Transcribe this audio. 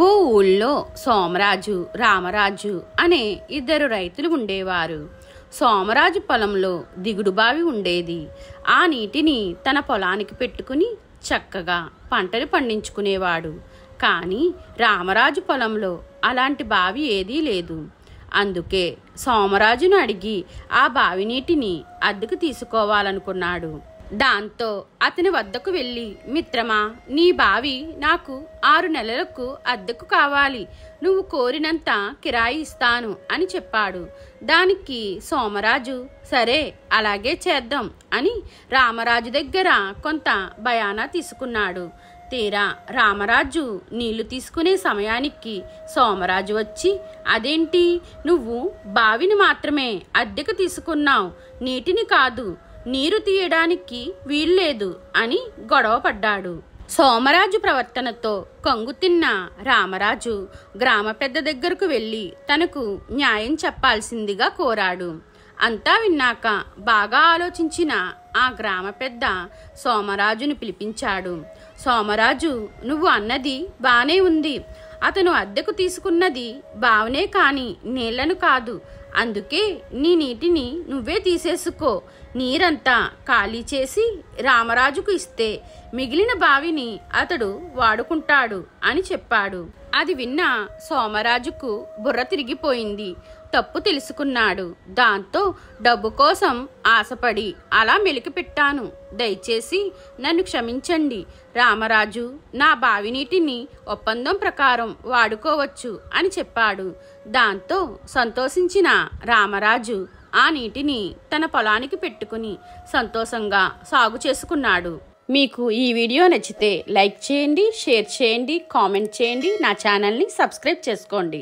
ఓ ఊళ్ళో సోమరాజు, రామరాజు అనే ఇద్దరు రైతులు ఉండేవారు. సోమరాజు పొలంలో దిగుడు బావి ఉండేది. ఆ నీటిని తన పొలానికి పెట్టుకుని చక్కగా పంటలు పండించుకునేవాడు. కానీ రామరాజు పొలంలో అలాంటి బావి ఏదీ లేదు. అందుకే సోమరాజును అడిగి ఆ బావి నీటిని అద్దెకు తీసుకోవాలనుకున్నాడు. దాంతో అతని వద్దకు వెళ్ళి, మిత్రమా, నీ బావి నాకు 6 నెలలకు అద్దెకు కావాలి. నువ్వు కోరినంత కిరాయి ఇస్తాను అని చెప్పాడు. దానికి సోమరాజు, సరే అలాగే చేద్దాం అని రామరాజు దగ్గర కొంత బయానా తీసుకున్నాడు. తీరా రామరాజు నీళ్లు తీసుకునే సమయానికి సోమరాజు వచ్చి, అదేంటి, నువ్వు బావిని మాత్రమే అద్దెకు తీసుకున్నావు, నీటిని కాదు, నీరు తీయడానికి వీల్లేదు అని గొడవ పడ్డాడు. సోమరాజు ప్రవర్తనతో కంగుతిన్న రామరాజు గ్రామ పెద్ద దగ్గరకు వెళ్ళి తనకు న్యాయం చెప్పాల్సిందిగా కోరాడు. అంతా విన్నాక బాగా ఆలోచించిన ఆ గ్రామ పెద్ద సోమరాజును పిలిపించాడు. సోమరాజు, నువ్వు అన్నది బానే ఉంది. అతను అద్దెకు తీసుకున్నది బావనే కాని నీళ్లను కాదు. అందుకే నీ నీటిని నువ్వే తీసేసుకో. నీరంతా ఖాళీ చేసి రామరాజుకు ఇస్తే మిగిలిన బావిని అతడు వాడుకుంటాడు అని చెప్పాడు. అది విన్న సోమరాజుకు బుర్ర తిరిగిపోయింది. తప్పు తెలుసుకున్నాడు. దాంతో డబ్బు కోసం ఆశపడి అలా మెలికిపెట్టాను. దయచేసి నన్ను క్షమించండి. రామరాజు నా బావి నీటిని ఒప్పందం ప్రకారం వాడుకోవచ్చు అని చెప్పాడు. దాంతో సంతోషించిన రామరాజు ఆ నీటిని తన పొలానికి పెట్టుకుని సంతోషంగా సాగు చేసుకున్నాడు. మీకు ఈ వీడియో నచ్చితే లైక్ చేయండి, షేర్ చేయండి, కామెంట్ చేయండి. నా ఛానల్ని సబ్స్క్రైబ్ చేసుకోండి.